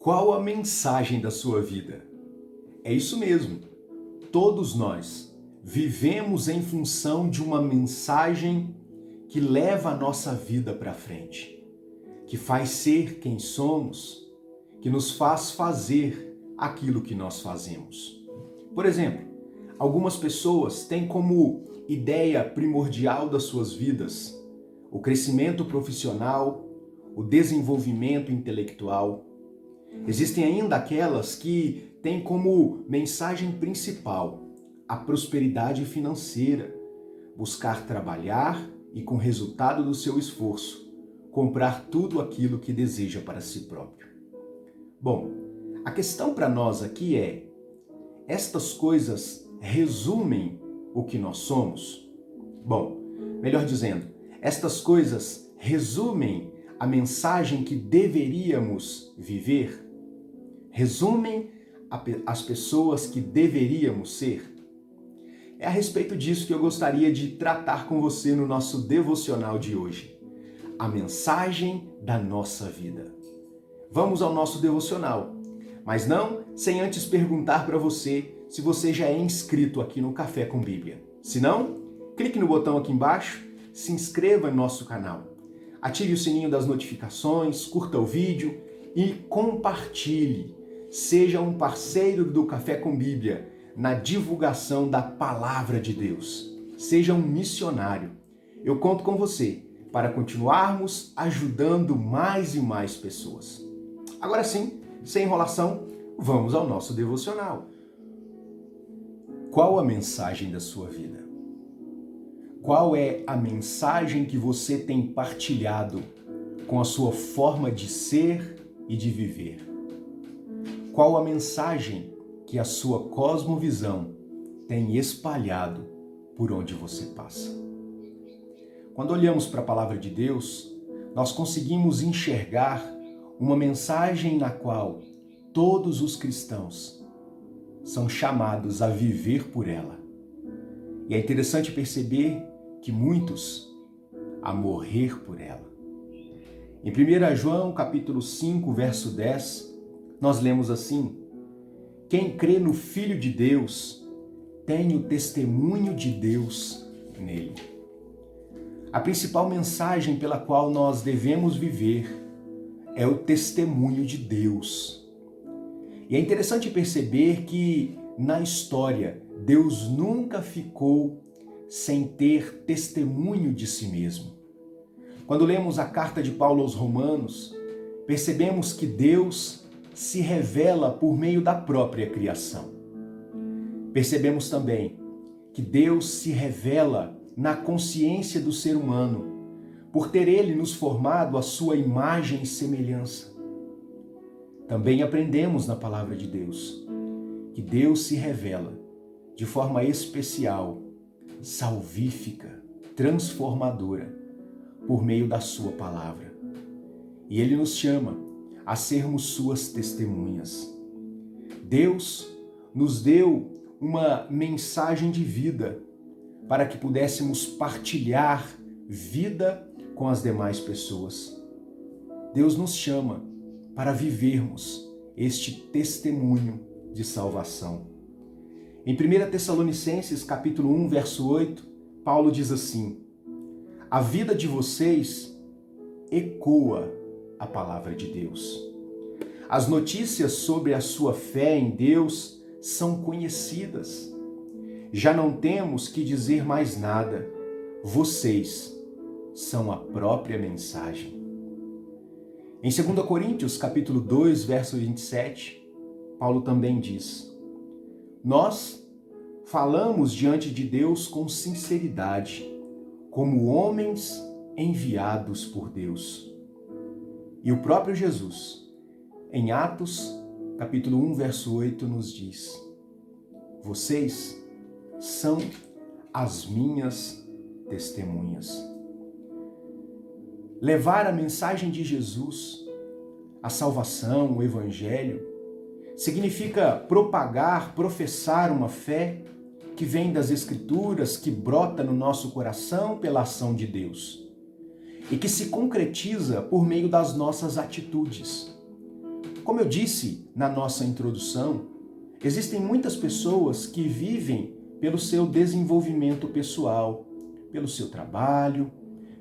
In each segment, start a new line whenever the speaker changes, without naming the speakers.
Qual a mensagem da sua vida? É isso mesmo. Todos nós vivemos em função de uma mensagem que leva a nossa vida para frente, que faz ser quem somos, que nos faz fazer aquilo que nós fazemos. Por exemplo, algumas pessoas têm como ideia primordial das suas vidas o crescimento profissional, o desenvolvimento intelectual. Existem ainda aquelas que têm como mensagem principal a prosperidade financeira, buscar trabalhar e, com o resultado do seu esforço, comprar tudo aquilo que deseja para si próprio. Bom, a questão para nós aqui é: estas coisas resumem o que nós somos? Bom, melhor dizendo, estas coisas resumem a mensagem que deveríamos viver? Resumem as pessoas que deveríamos ser? É a respeito disso que eu gostaria de tratar com você no nosso devocional de hoje. A mensagem da nossa vida. Vamos ao nosso devocional, mas não sem antes perguntar para você se você já é inscrito aqui no Café com Bíblia. Se não, clique no botão aqui embaixo, se inscreva no nosso canal. Ative o sininho das notificações, curta o vídeo e compartilhe. Seja um parceiro do Café com Bíblia na divulgação da Palavra de Deus. Seja um missionário. Eu conto com você para continuarmos ajudando mais e mais pessoas. Agora sim, sem enrolação, vamos ao nosso devocional. Qual a mensagem da sua vida? Qual é a mensagem que você tem partilhado com a sua forma de ser e de viver? Qual a mensagem que a sua cosmovisão tem espalhado por onde você passa? Quando olhamos para a palavra de Deus, nós conseguimos enxergar uma mensagem na qual todos os cristãos são chamados a viver por ela. E é interessante perceber que muitos a morrer por ela. Em 1 João, capítulo 5, verso 10, nós lemos assim: quem crê no Filho de Deus tem o testemunho de Deus nele. A principal mensagem pela qual nós devemos viver é o testemunho de Deus. E é interessante perceber que, na história, Deus nunca ficou sem ter testemunho de si mesmo. Quando lemos a carta de Paulo aos Romanos, percebemos que Deus se revela por meio da própria criação. Percebemos também que Deus se revela na consciência do ser humano, por ter Ele nos formado à sua imagem e semelhança. Também aprendemos na palavra de Deus que Deus se revela de forma especial, salvífica, transformadora, por meio da sua palavra. E Ele nos chama a sermos suas testemunhas. Deus nos deu uma mensagem de vida para que pudéssemos partilhar vida com as demais pessoas. Deus nos chama para vivermos este testemunho de salvação. Em 1 Tessalonicenses, capítulo 1, verso 8, Paulo diz assim: a vida de vocês ecoa a palavra de Deus. As notícias sobre a sua fé em Deus são conhecidas. Já não temos que dizer mais nada. Vocês são a própria mensagem. Em 2 Coríntios, capítulo 2, verso 27, Paulo também diz: nós falamos diante de Deus com sinceridade, como homens enviados por Deus. E o próprio Jesus, em Atos, capítulo 1, verso 8, nos diz: vocês são as minhas testemunhas. Levar a mensagem de Jesus, a salvação, o Evangelho, significa propagar, professar uma fé que vem das Escrituras, que brota no nosso coração pela ação de Deus e que se concretiza por meio das nossas atitudes. Como eu disse na nossa introdução, existem muitas pessoas que vivem pelo seu desenvolvimento pessoal, pelo seu trabalho,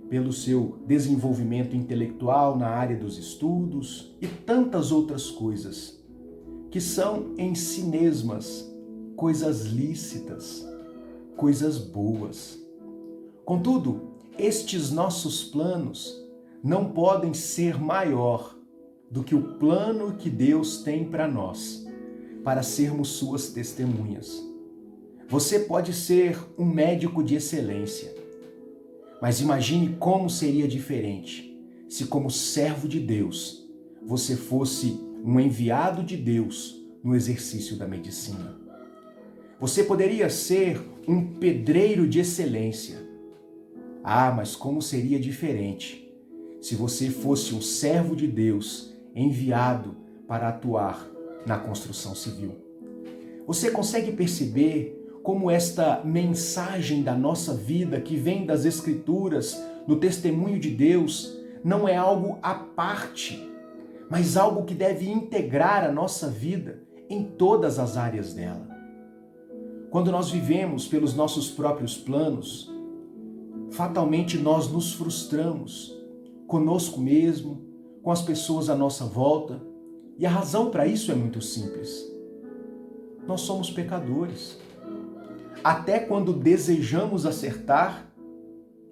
pelo seu desenvolvimento intelectual na área dos estudos e tantas outras coisas, que são em si mesmas coisas lícitas, coisas boas. Contudo, estes nossos planos não podem ser maior do que o plano que Deus tem para nós, para sermos suas testemunhas. Você pode ser um médico de excelência, mas imagine como seria diferente se, como servo de Deus, você fosse um enviado de Deus no exercício da medicina. Você poderia ser um pedreiro de excelência. Mas como seria diferente se você fosse um servo de Deus enviado para atuar na construção civil. Você consegue perceber como esta mensagem da nossa vida que vem das Escrituras, no testemunho de Deus, não é algo à parte, mas algo que deve integrar a nossa vida em todas as áreas dela. Quando nós vivemos pelos nossos próprios planos, fatalmente nós nos frustramos conosco mesmo, com as pessoas à nossa volta, e a razão para isso é muito simples. Nós somos pecadores. Até quando desejamos acertar,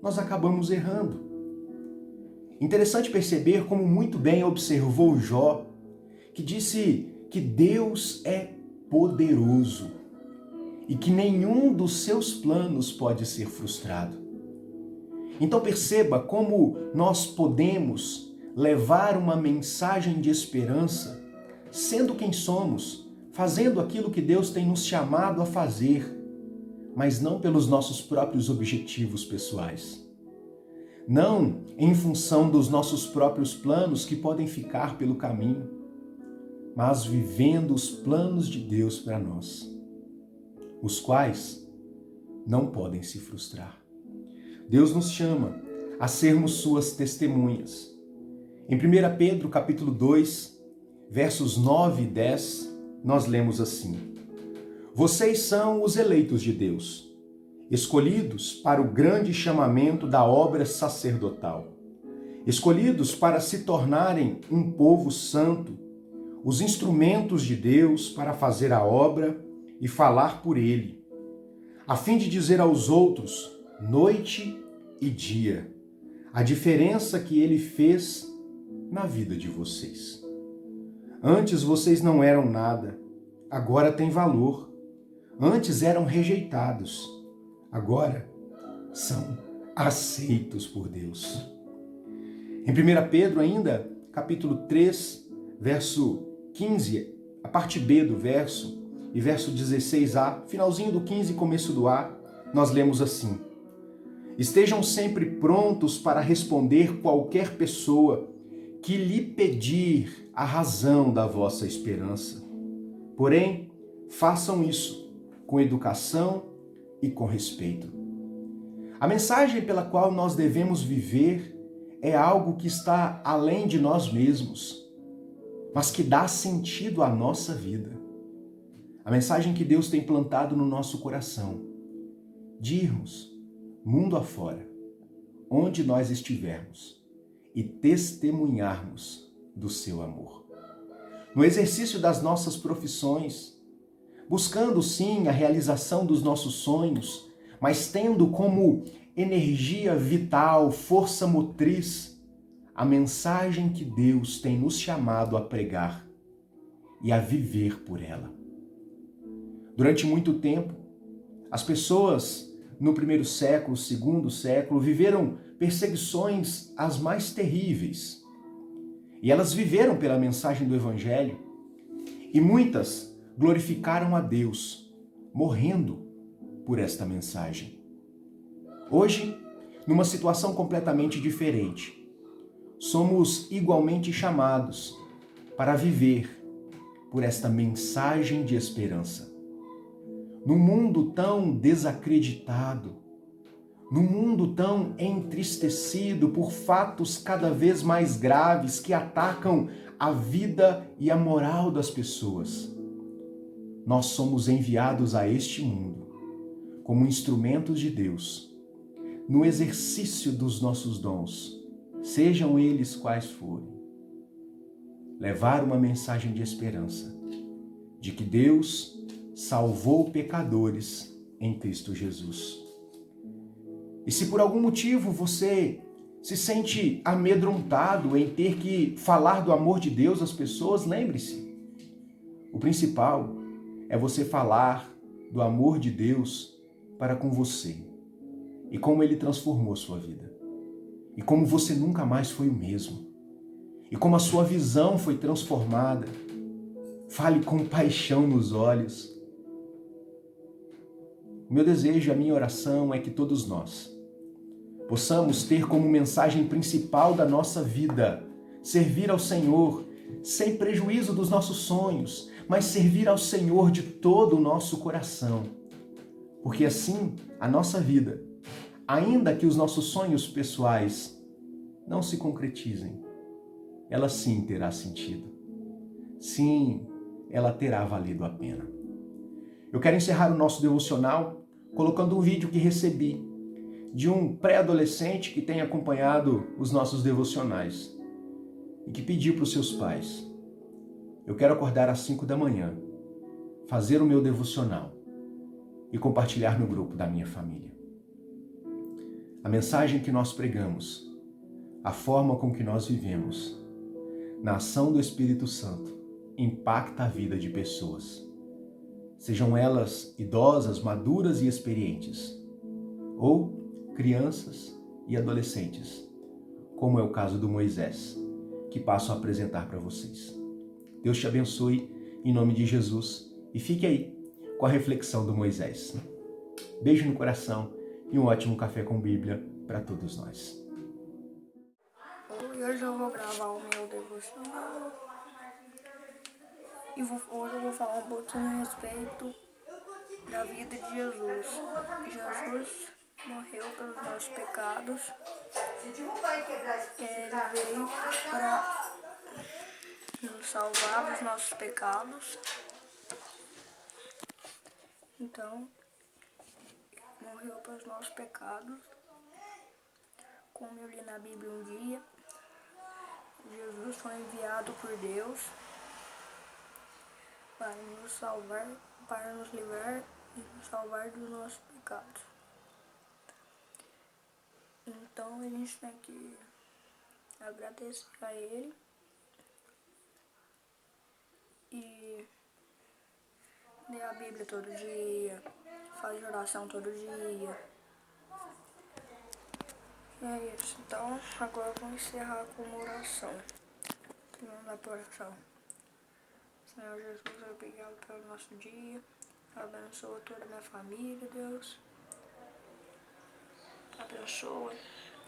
nós acabamos errando. Interessante perceber como muito bem observou Jó, que disse que Deus é poderoso e que nenhum dos seus planos pode ser frustrado. Então perceba como nós podemos levar uma mensagem de esperança, sendo quem somos, fazendo aquilo que Deus tem nos chamado a fazer, mas não pelos nossos próprios objetivos pessoais. Não em função dos nossos próprios planos que podem ficar pelo caminho, mas vivendo os planos de Deus para nós, os quais não podem se frustrar. Deus nos chama a sermos suas testemunhas. Em 1 Pedro capítulo 2, versos 9 e 10, nós lemos assim: Vocês são os eleitos de Deus, escolhidos para o grande chamamento da obra sacerdotal, escolhidos para se tornarem um povo santo, os instrumentos de Deus para fazer a obra e falar por ele, a fim de dizer aos outros, noite e dia, a diferença que ele fez na vida de vocês. Antes vocês não eram nada, agora têm valor. Antes eram rejeitados, agora são aceitos por Deus. Em 1 Pedro ainda, capítulo 3, verso 15, a parte B do verso, e verso 16a, finalzinho do 15 e começo do A, nós lemos assim: Estejam sempre prontos para responder qualquer pessoa que lhe pedir a razão da vossa esperança. Porém, façam isso com educação e com respeito. A mensagem pela qual nós devemos viver é algo que está além de nós mesmos, mas que dá sentido à nossa vida. A mensagem que Deus tem plantado no nosso coração, de irmos mundo afora, onde nós estivermos, e testemunharmos do seu amor. No exercício das nossas profissões, buscando sim a realização dos nossos sonhos, mas tendo como energia vital, força motriz, a mensagem que Deus tem nos chamado a pregar e a viver por ela. Durante muito tempo, as pessoas no primeiro século, segundo século, viveram perseguições as mais terríveis. E elas viveram pela mensagem do Evangelho, e muitas glorificaram a Deus, morrendo por esta mensagem. Hoje, numa situação completamente diferente, somos igualmente chamados para viver por esta mensagem de esperança. Num mundo tão desacreditado, num mundo tão entristecido por fatos cada vez mais graves que atacam a vida e a moral das pessoas. Nós somos enviados a este mundo como instrumentos de Deus, no exercício dos nossos dons, sejam eles quais forem. Levar uma mensagem de esperança, de que Deus salvou pecadores em Cristo Jesus. E se por algum motivo você se sente amedrontado em ter que falar do amor de Deus às pessoas, lembre-se, o principal é você falar do amor de Deus para com você e como Ele transformou a sua vida e como você nunca mais foi o mesmo e como a sua visão foi transformada. Fale com paixão nos olhos. O meu desejo, a minha oração é que todos nós possamos ter como mensagem principal da nossa vida servir ao Senhor sem prejuízo dos nossos sonhos, mas servir ao Senhor de todo o nosso coração. Porque assim, a nossa vida, ainda que os nossos sonhos pessoais não se concretizem, ela sim terá sentido. Sim, ela terá valido a pena. Eu quero encerrar o nosso devocional colocando um vídeo que recebi de um pré-adolescente que tem acompanhado os nossos devocionais e que pediu para os seus pais: eu quero acordar às 5 da manhã, fazer o meu devocional e compartilhar no grupo da minha família. A mensagem que nós pregamos, a forma com que nós vivemos, na ação do Espírito Santo, impacta a vida de pessoas. Sejam elas idosas, maduras e experientes, ou crianças e adolescentes, como é o caso do Moisés, que passo a apresentar para vocês. Deus te abençoe em nome de Jesus e fique aí com a reflexão do Moisés. Beijo no coração e um ótimo café com Bíblia para todos nós.
Hoje eu vou gravar o meu devocional e hoje eu vou falar um pouquinho a respeito da vida de Jesus. Jesus morreu pelos nossos pecados. Ele veio para nos salvar dos nossos pecados. Então, morreu pelos nossos pecados. Como eu li na Bíblia um dia, Jesus foi enviado por Deus para nos salvar, para nos livrar e nos salvar dos nossos pecados. Então a gente tem que agradecer a Ele e ler a Bíblia todo dia, fazer oração todo dia. E é isso. Então agora eu vou encerrar com uma oração. Vamos lá para oração. Senhor Jesus, obrigado pelo nosso dia. Abençoa toda a minha família, Deus. Abençoa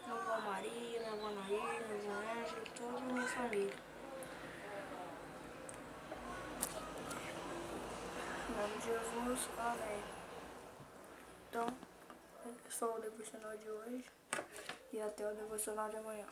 minha avó Maria, minha avó Nair, meu avô Ângelo, toda a minha família. Em nome de Jesus, amém. Então, esse foi o devocional de hoje e até o devocional de amanhã.